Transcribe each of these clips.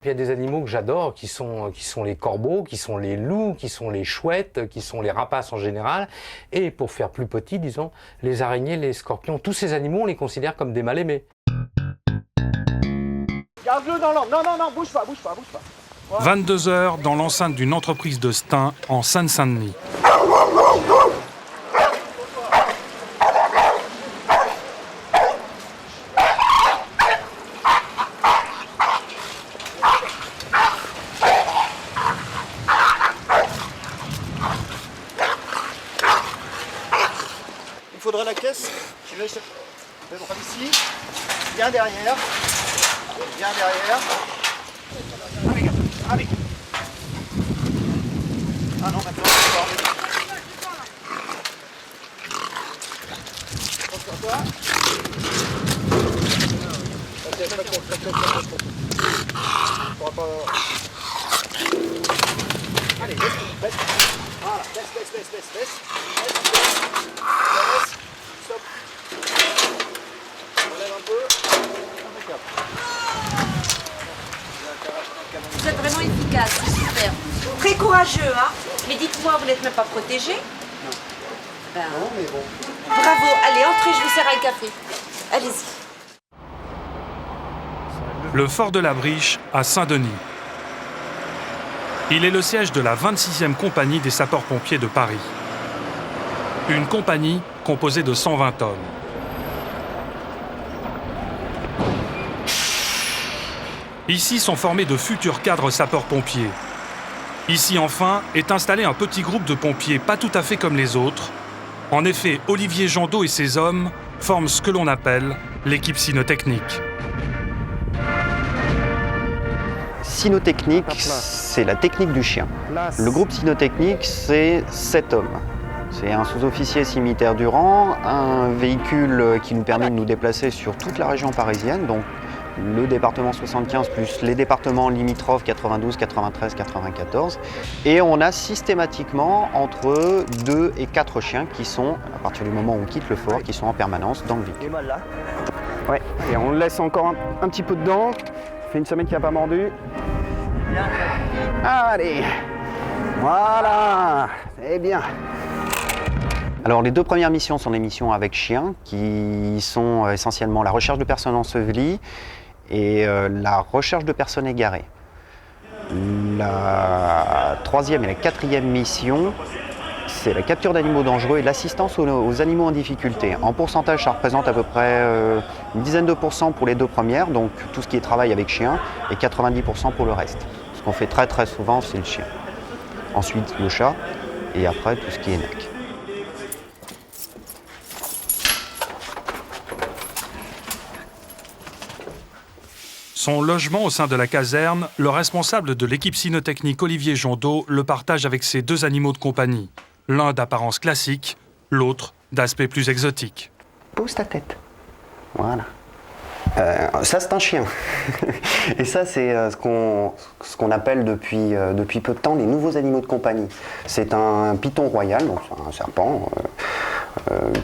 Il y a des animaux que j'adore, qui sont les corbeaux, qui sont les loups, qui sont les chouettes, qui sont les rapaces en général. Et pour faire plus petit, disons, les araignées, les scorpions, tous ces animaux, on les considère comme des mal-aimés. Garde-le dans l'ombre. Non, bouge pas. Voilà. 22 heures dans l'enceinte d'une entreprise de Stein en Seine-Saint-Denis. Il faudra la caisse. Je vais par ici. Viens derrière. Allez. Ah non, maintenant, c'est pas. Pense sur toi. Allez, baisse. Voilà, baisse. Stop. On lève un peu. Impeccable. Vous êtes vraiment efficace, c'est super. Très courageux, hein. Mais dites-moi, vous n'êtes même pas protégé? Non. Ben, Non, mais bon. bravo, allez, entrez, je vous sers un café. Allez-y. Le fort de la Briche à Saint-Denis. Il est le siège de la 26e compagnie des sapeurs-pompiers de Paris. Une compagnie composée de 120 hommes. Ici sont formés de futurs cadres sapeurs-pompiers. Ici, enfin, est installé un petit groupe de pompiers pas tout à fait comme les autres. En effet, Olivier Jandot et ses hommes forment ce que l'on appelle l'équipe cynotechnique. Cynotechnique, c'est la technique du chien. Le groupe cynotechnique, c'est 7 hommes. C'est un sous-officier cimetière du rang, un véhicule qui nous permet de nous déplacer sur toute la région parisienne, donc le département 75 plus les départements limitrophes 92, 93, 94. Et on a systématiquement entre 2 et 4 chiens qui sont, à partir du moment où on quitte le fort, qui sont en permanence dans le véhicule. Ouais, et on le laisse encore un petit peu dedans. Ça fait une semaine qu'il n'a pas mordu. Allez, voilà, c'est bien. Alors les 2 premières missions sont des missions avec chiens qui sont essentiellement la recherche de personnes ensevelies et la recherche de personnes égarées. La 3e et la 4e mission, c'est la capture d'animaux dangereux et l'assistance aux animaux en difficulté. En pourcentage, ça représente à peu près une dizaine de pourcents pour les 2 premières, donc tout ce qui est travail avec chien, et 90% pour le reste. Ce qu'on fait très souvent, c'est le chien. Ensuite, le chat, et après, tout ce qui est NAC. Son logement au sein de la caserne, le responsable de l'équipe cynotechnique Olivier Jandot le partage avec ses 2 animaux de compagnie. L'un d'apparence classique, l'autre d'aspect plus exotique. Pose ta tête. Voilà. Ça, c'est un chien. Et ça, c'est ce qu'on appelle depuis peu de temps les nouveaux animaux de compagnie. C'est un python royal, donc un serpent,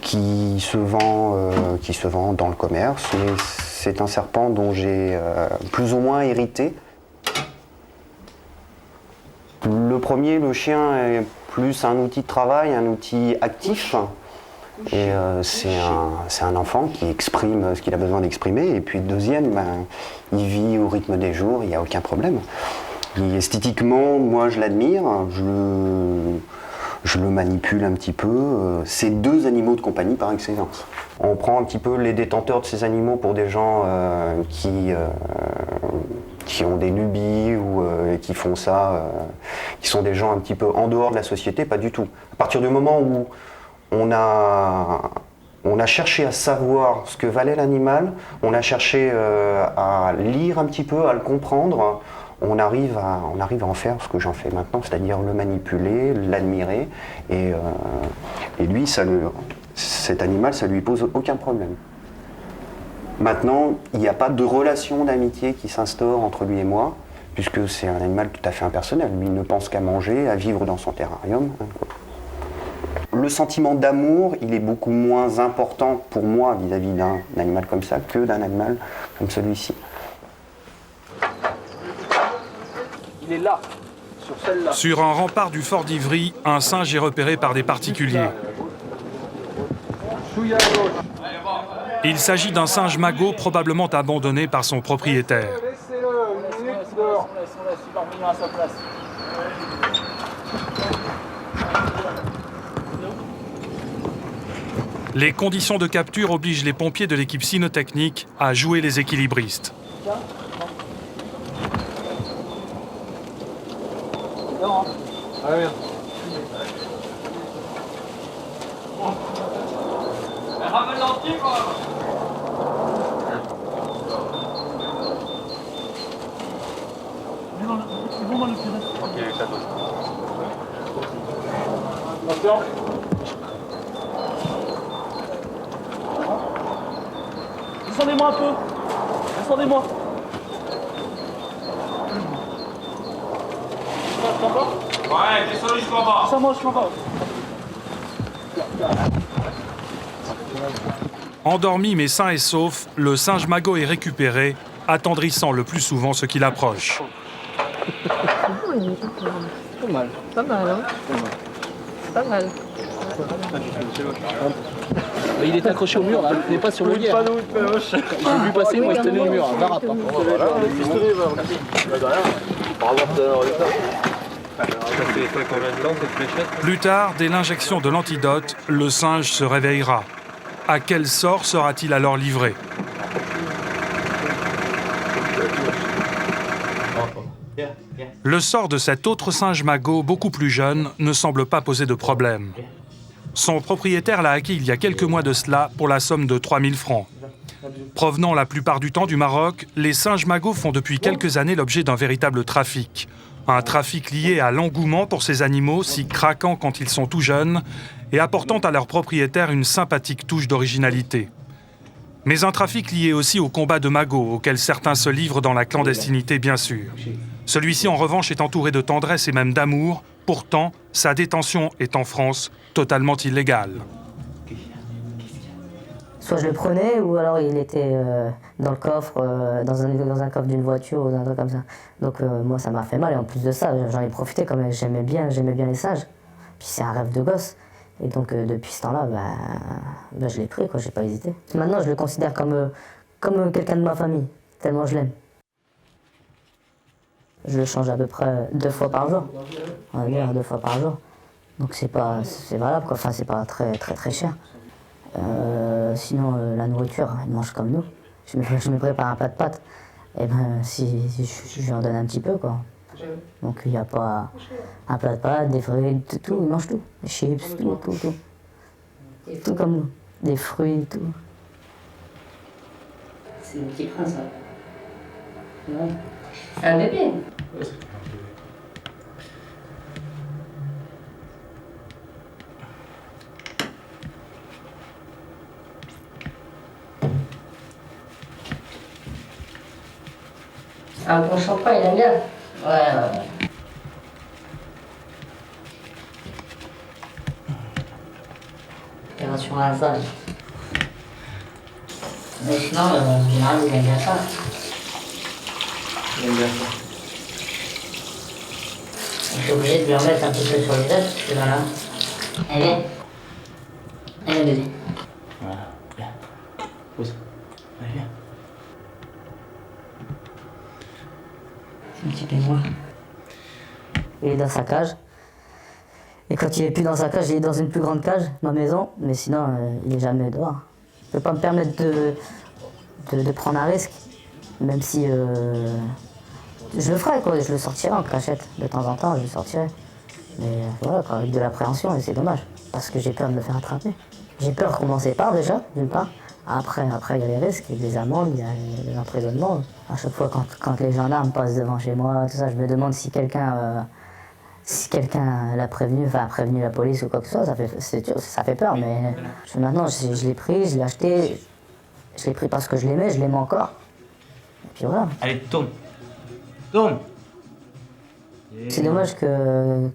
qui se vend dans le commerce. Et c'est un serpent dont j'ai plus ou moins hérité. Le premier, le chien, est plus un outil de travail, un outil actif. Et c'est un enfant qui exprime ce qu'il a besoin d'exprimer. Et puis le deuxième, il vit au rythme des jours, il n'y a aucun problème. Et esthétiquement, moi je l'admire, je le manipule un petit peu. C'est 2 animaux de compagnie par excellence. On prend un petit peu les détenteurs de ces animaux pour des gens qui ont des lubies ou qui font ça, qui sont des gens un petit peu en dehors de la société, pas du tout. À partir du moment où on a cherché à savoir ce que valait l'animal, on a cherché à lire un petit peu, à le comprendre, on arrive à en faire ce que j'en fais maintenant, c'est-à-dire le manipuler, l'admirer, et lui, cet animal, ça lui pose aucun problème. Maintenant, il n'y a pas de relation d'amitié qui s'instaure entre lui et moi, puisque c'est un animal tout à fait impersonnel. Lui, il ne pense qu'à manger, à vivre dans son terrarium. Le sentiment d'amour, il est beaucoup moins important pour moi vis-à-vis d'un animal comme ça que d'un animal comme celui-ci. Il est là, sur celle-là. Sur un rempart du fort d'Ivry, un singe est repéré par des particuliers. Chouïa à gauche. Il s'agit d'un singe magot probablement abandonné par son propriétaire. Laissez-le, une minute dehors. Il va revenir à sa place. Les conditions de capture obligent les pompiers de l'équipe cynotechnique à jouer les équilibristes. Non. Ah, bien. Attention. Descendez-moi un peu. Descendez-moi. Ouais, descendez jusqu'en bas. Descends-moi jusqu'en bas. Endormi mais sain et sauf, le singe magot est récupéré, attendrissant le plus souvent ceux qui l'approchent. Pas mal. Pas mal, hein. Pas mal. Il est accroché au mur là, il n'est pas sur le lierre. J'ai vu passer, moi je tenais le mur, va rapport. Plus tard, dès l'injection de l'antidote, le singe se réveillera. À quel sort sera-t-il alors livré? Le sort de cet autre singe magot, beaucoup plus jeune, ne semble pas poser de problème. Son propriétaire l'a acquis il y a quelques mois de cela pour la somme de 3000 francs. Provenant la plupart du temps du Maroc, les singes magots font depuis quelques années l'objet d'un véritable trafic. Un trafic lié à l'engouement pour ces animaux, si craquants quand ils sont tout jeunes, et apportant à leurs propriétaires une sympathique touche d'originalité. Mais un trafic lié aussi au combat de magots, auquel certains se livrent dans la clandestinité bien sûr. Celui-ci en revanche est entouré de tendresse et même d'amour, pourtant sa détention est en France totalement illégale. Soit je le prenais, ou alors il était dans le coffre, dans un coffre d'une voiture ou un truc comme ça. Donc moi ça m'a fait mal, et en plus de ça, j'en ai profité comme j'aimais bien les singes. Puis c'est un rêve de gosse. Et donc depuis ce temps-là, je l'ai pris, quoi, j'ai pas hésité. Maintenant je le considère comme quelqu'un de ma famille, tellement je l'aime. Je le change à peu près 2 fois par jour. On va dire 2 fois par jour. Donc c'est valable, quoi. Enfin c'est pas très cher. Sinon la nourriture, il mange comme nous. Je me prépare un plat de pâtes. Et si je lui en donne un petit peu, quoi. Donc il n'y a pas un plat de pâtes, des fruits, tout, il mange tout. Des chips, tout. Tout comme nous. Des fruits, tout. C'est le petit prince, ça. Ouais. C'est un bébé. Un bon champagne, il aime bien. Ouais. Opération à la mais sinon, en général, il aime bien ça. Il aime bien ça. Je suis obligé de lui remettre un petit peu sur les ailes, parce que voilà. Allez. Allez, bébé. Voilà, bien. Pose. Allez, viens. C'est un petit pingouin. Il est dans sa cage. Et quand il est plus dans sa cage, il est dans une plus grande cage, ma maison. Mais sinon, il est jamais dehors. Je peux pas me permettre de prendre un risque. Même si je le ferai, quoi. Je le sortirai en cachette. De temps en temps, je le sortirai. Mais voilà, quoi, avec de l'appréhension, et c'est dommage. Parce que j'ai peur de me faire attraper. J'ai peur qu'on m'en sépare déjà, d'une part. Après, il y a les risques, il y a des amendes, il y a des emprisonnements. À chaque fois, quand les gendarmes passent devant chez moi, tout ça, je me demande si quelqu'un l'a prévenu, enfin a prévenu la police ou quoi que ce soit, ça fait peur. Mais maintenant, je l'ai pris, je l'ai acheté, je l'ai pris parce que je l'aimais, je l'aime encore. Et puis voilà. Allez, tourne. Tourne. C'est dommage que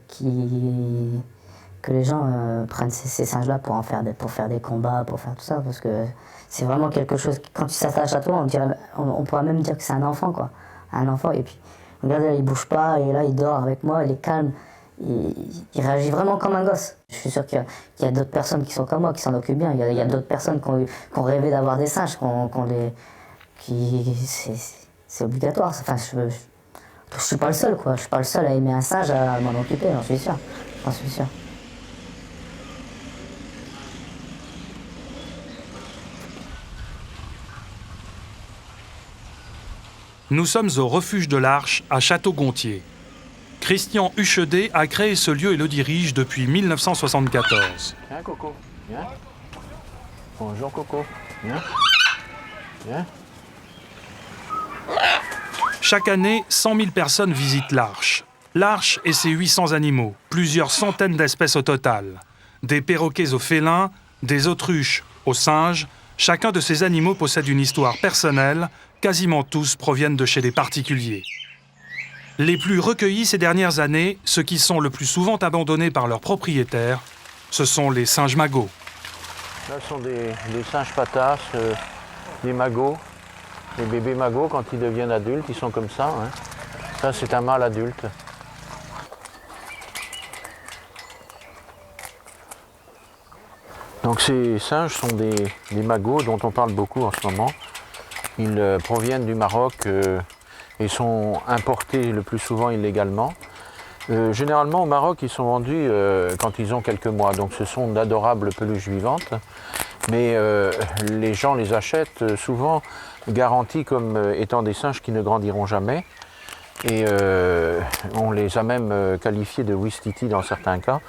les gens prennent ces singes-là pour faire des combats, pour faire tout ça, parce que c'est vraiment quelque chose, quand tu s'attaches à toi, on pourrait même dire que c'est un enfant, quoi. Un enfant, et puis Regardez, il bouge pas, et là, il dort avec moi, il est calme. Il réagit vraiment comme un gosse. Je suis sûr qu'il y a d'autres personnes qui sont comme moi, qui s'en occupent bien. Il y a d'autres personnes qui ont rêvé d'avoir des singes, c'est obligatoire. Enfin, je suis pas le seul, quoi. Je suis pas le seul à aimer un singe, à m'en occuper, j'en suis sûr. J'en suis sûr. Nous sommes au refuge de l'Arche à Château-Gontier. Christian Huchedé a créé ce lieu et le dirige depuis 1974. Viens, Coco. Viens. Bonjour, Coco. Viens. Viens. Chaque année, 100 000 personnes visitent l'Arche. L'Arche et ses 800 animaux, plusieurs centaines d'espèces au total. Des perroquets aux félins, des autruches aux singes. Chacun de ces animaux possède une histoire personnelle. Quasiment tous proviennent de chez les particuliers. Les plus recueillis ces dernières années, ceux qui sont le plus souvent abandonnés par leurs propriétaires, ce sont les singes magots. Là, ce sont des singes patasses, des magots. Les bébés magots, quand ils deviennent adultes, ils sont comme ça. Hein. Ça, c'est un mâle adulte. Donc ces singes sont des magots dont on parle beaucoup en ce moment. Ils proviennent du Maroc et sont importés le plus souvent illégalement. Généralement au Maroc, ils sont vendus quand ils ont quelques mois, donc ce sont d'adorables peluches vivantes. Mais les gens les achètent souvent garantis comme étant des singes qui ne grandiront jamais. Et on les a même qualifiés de ouistiti dans certains cas.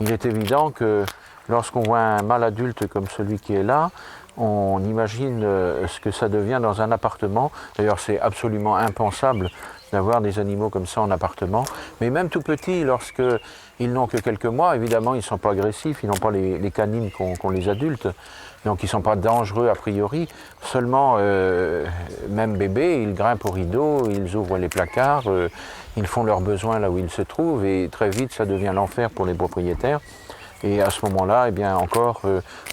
Il est évident que lorsqu'on voit un mâle adulte comme celui qui est là, on imagine ce que ça devient dans un appartement. D'ailleurs, c'est absolument impensable d'avoir des animaux comme ça en appartement. Mais même tout petits, lorsqu'ils n'ont que quelques mois, évidemment, ils ne sont pas agressifs, ils n'ont pas les canines qu'ont les adultes. Donc ils ne sont pas dangereux a priori. Seulement, même bébés, ils grimpent au rideau, ils ouvrent les placards, ils font leurs besoins là où ils se trouvent. Et très vite, ça devient l'enfer pour les propriétaires. Et à ce moment-là, eh bien, encore,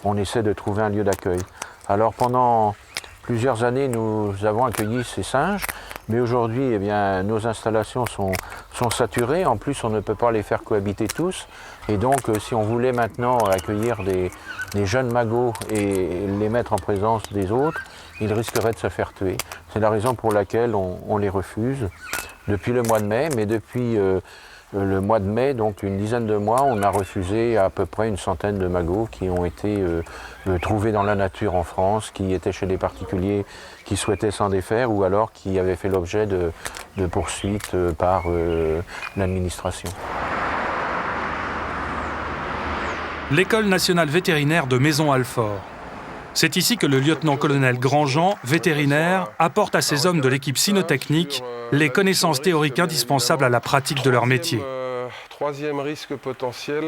on essaie de trouver un lieu d'accueil. Alors pendant plusieurs années, nous avons accueilli ces singes, mais aujourd'hui, eh bien, nos installations sont saturées. En plus, on ne peut pas les faire cohabiter tous. Et donc, si on voulait maintenant accueillir des jeunes magots et les mettre en présence des autres, ils risqueraient de se faire tuer. C'est la raison pour laquelle on les refuse depuis le mois de mai, mais depuis le mois de mai, donc une dizaine de mois, on a refusé à peu près une centaine de magots qui ont été trouvés dans la nature en France, qui étaient chez des particuliers qui souhaitaient s'en défaire ou alors qui avaient fait l'objet de poursuites par l'administration. L'École nationale vétérinaire de Maisons-Alfort. C'est ici que le lieutenant-colonel Grandjean, vétérinaire, apporte à ses hommes de l'équipe cynotechnique les connaissances théoriques indispensables à la pratique de leur métier. Troisième risque potentiel,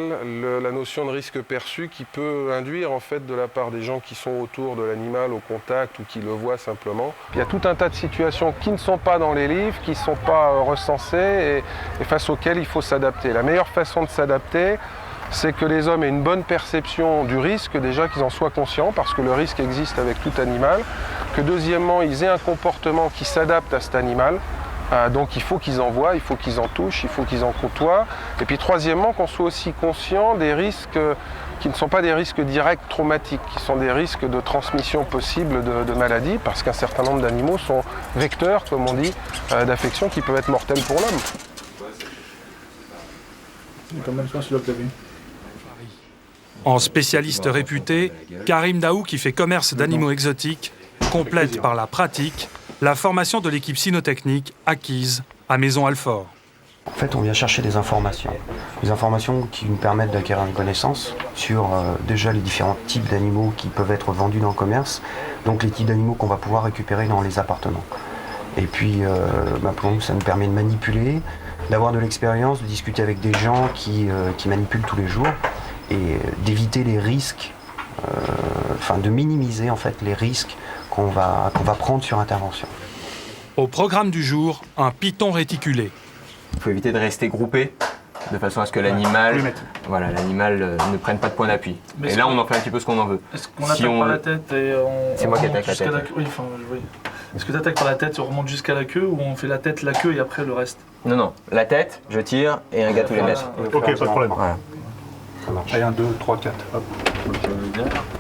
la notion de risque perçu qui peut induire en fait de la part des gens qui sont autour de l'animal au contact ou qui le voient simplement. Il y a tout un tas de situations qui ne sont pas dans les livres, qui ne sont pas recensées et face auxquelles il faut s'adapter. La meilleure façon de s'adapter, c'est que les hommes aient une bonne perception du risque, déjà qu'ils en soient conscients, parce que le risque existe avec tout animal, que deuxièmement, ils aient un comportement qui s'adapte à cet animal, donc il faut qu'ils en voient, il faut qu'ils en touchent, il faut qu'ils en côtoient, et puis troisièmement, qu'on soit aussi conscient des risques qui ne sont pas des risques directs traumatiques, qui sont des risques de transmission possible de maladies, parce qu'un certain nombre d'animaux sont vecteurs, comme on dit, d'affections qui peuvent être mortelles pour l'homme. Combien de fois celui-là que t'as vu ? En spécialiste réputé, Karim Daou, qui fait commerce d'animaux exotiques, complète par la pratique la formation de l'équipe cynotechnique acquise à Maisons-Alfort. En fait, on vient chercher des informations qui nous permettent d'acquérir une connaissance sur déjà les différents types d'animaux qui peuvent être vendus dans le commerce, donc les types d'animaux qu'on va pouvoir récupérer dans les appartements. Et puis, pour nous, ça nous permet de manipuler, d'avoir de l'expérience, de discuter avec des gens qui manipulent tous les jours et d'éviter les risques, de minimiser en fait les risques qu'on va prendre sur intervention. Au programme du jour, un python réticulé. Il faut éviter de rester groupé de façon à ce que l'animal ne prenne pas de point d'appui. Et là, on en fait un petit peu ce qu'on en veut. Est-ce qu'on attaque par la tête et on... C'est moi qui attaque la tête. Oui, Est-ce que tu attaques par la tête, on remonte jusqu'à la queue ou on fait la tête, la queue et après le reste? Non, non, la tête, je tire et un gars tous les mètres. Ok, pas de problème. Voilà. Allez, 1, 2, 3, 4. Hop.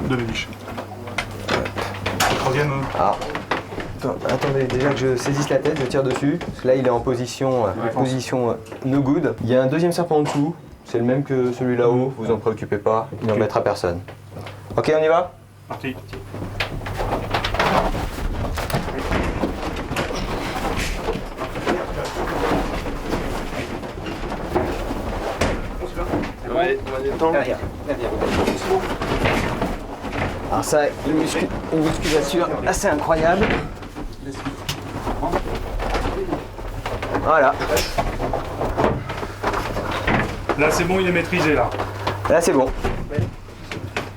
Deux bébiches. Troisième. Alors, attendez, déjà que je saisisse la tête, je tire dessus. Parce que là, il est en position no good. Il y a un deuxième serpent en dessous. C'est le même que celui là-haut. Vous en préoccupez pas. Il n'embêtera personne. Ok, on y va? Parti. Alors ça, une musculature assez incroyable. Voilà. Là, c'est bon, il est maîtrisé, là. Là, c'est bon.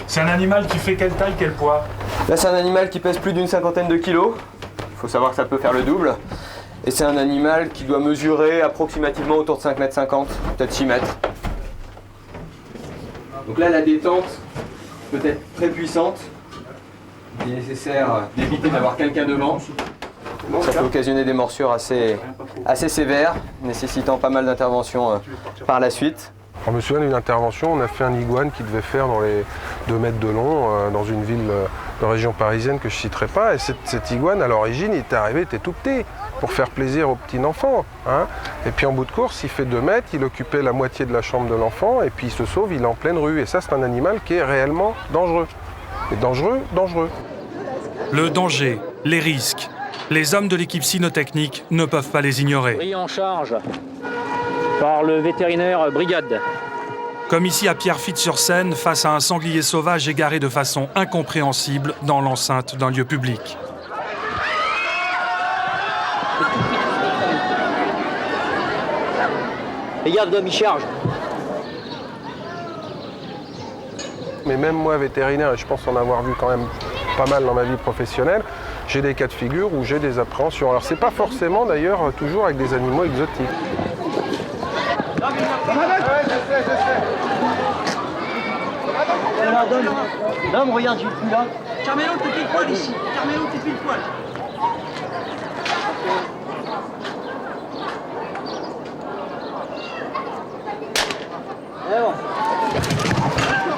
C'est un animal qui fait quelle taille, quel poids? Là, c'est un animal qui pèse plus d'une cinquantaine de kilos. Il faut savoir que ça peut faire le double. Et c'est un animal qui doit mesurer approximativement autour de 5,50 m, peut-être 6 mètres. Donc là, la détente peut être très puissante. Il est nécessaire d'éviter d'avoir quelqu'un devant. Ça peut occasionner des morsures assez sévères, nécessitant pas mal d'interventions par la suite. Je me souviens d'une intervention, on a fait un iguane qui devait faire dans les 2 mètres de long dans une ville de région parisienne que je ne citerai pas. Et cet iguane, à l'origine, il était arrivé, il était tout petit, pour faire plaisir aux petits enfants. Hein. Et puis en bout de course, il fait 2 mètres, il occupait la moitié de la chambre de l'enfant, et puis il se sauve, il est en pleine rue. Et ça, c'est un animal qui est réellement dangereux. Et dangereux, dangereux. Le danger, les risques, les hommes de l'équipe cynotechnique ne peuvent pas les ignorer. Pris en charge par le vétérinaire brigade. Comme ici à Pierrefitte-sur-Seine, face à un sanglier sauvage égaré de façon incompréhensible dans l'enceinte d'un lieu public. Regarde comme il charge. Mais même moi, vétérinaire, et je pense en avoir vu quand même pas mal dans ma vie professionnelle, j'ai des cas de figure où j'ai des appréhensions. Alors c'est pas forcément d'ailleurs toujours avec des animaux exotiques. Dom, regarde, j'ai plus là. Carmelo, t'es pile poil ici. Carmelo, t'es pile poil.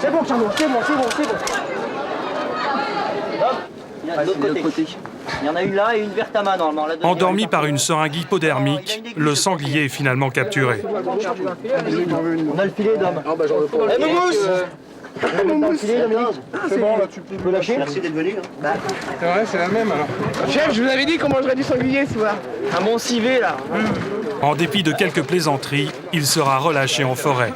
C'est bon, Carmelo, c'est bon. Dom, il y a de l'autre côté. Il y en a une là et une verte à main normalement. Endormi par une seringue hypodermique, le sanglier est finalement capturé. On a le filet, Dom. Eh, Moumous! C'est bon, là tu peux lâcher. Merci d'être venu. C'est vrai, c'est la même alors. Chef, je vous avais dit qu'on mangerait du sanglier ce soir. Un bon civet là. En dépit de quelques plaisanteries, il sera relâché en forêt.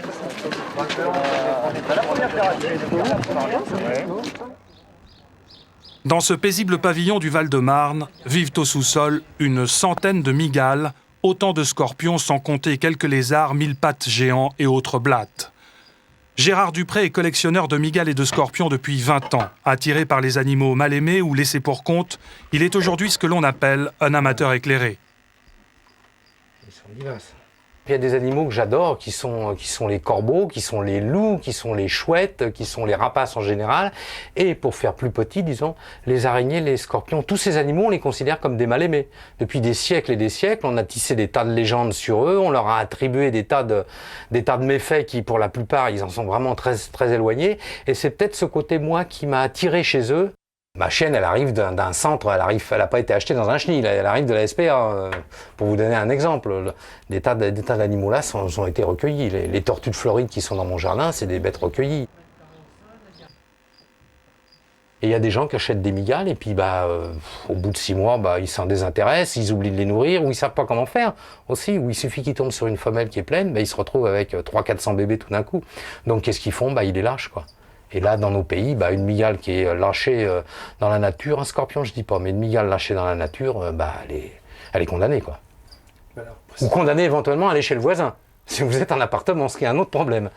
Dans ce paisible pavillon du Val-de-Marne, vivent au sous-sol une centaine de mygales, autant de scorpions sans compter quelques lézards, 1000 pattes géants et autres blattes. Gérard Dupré est collectionneur de mygales et de scorpions depuis 20 ans. Attiré par les animaux mal aimés ou laissés pour compte, il est aujourd'hui ce que l'on appelle un amateur éclairé. Ils sont vivaces. Il y a des animaux que j'adore, qui sont les corbeaux, qui sont les loups, qui sont les chouettes, qui sont les rapaces en général. Et pour faire plus petit, disons, les araignées, les scorpions, tous ces animaux, on les considère comme des mal-aimés. Depuis des siècles et des siècles, on a tissé des tas de légendes sur eux, on leur a attribué des tas de méfaits qui, pour la plupart, ils en sont vraiment très, très éloignés. Et c'est peut-être ce côté, moi, qui m'a attiré chez eux. Ma chienne, elle arrive d'un centre, elle n'a pas été achetée dans un chenil, elle arrive de la SPA. Pour vous donner un exemple, des tas d'animaux là ont été recueillis. Les tortues de Floride qui sont dans mon jardin, c'est des bêtes recueillies. Et il y a des gens qui achètent des mygales et puis au bout de 6 mois, ils s'en désintéressent, ils oublient de les nourrir ou ils ne savent pas comment faire aussi. Ou il suffit qu'ils tombent sur une femelle qui est pleine, ils se retrouvent avec 300-400 bébés tout d'un coup. Donc qu'est-ce qu'ils font? Ils les lâchent, quoi. Et là, dans nos pays, une mygale qui est lâchée dans la nature, un scorpion, je dis pas, mais une mygale lâchée dans la nature, elle est condamnée, quoi. Ou condamnée éventuellement à aller chez le voisin, si vous êtes en appartement, ce qui est un autre problème.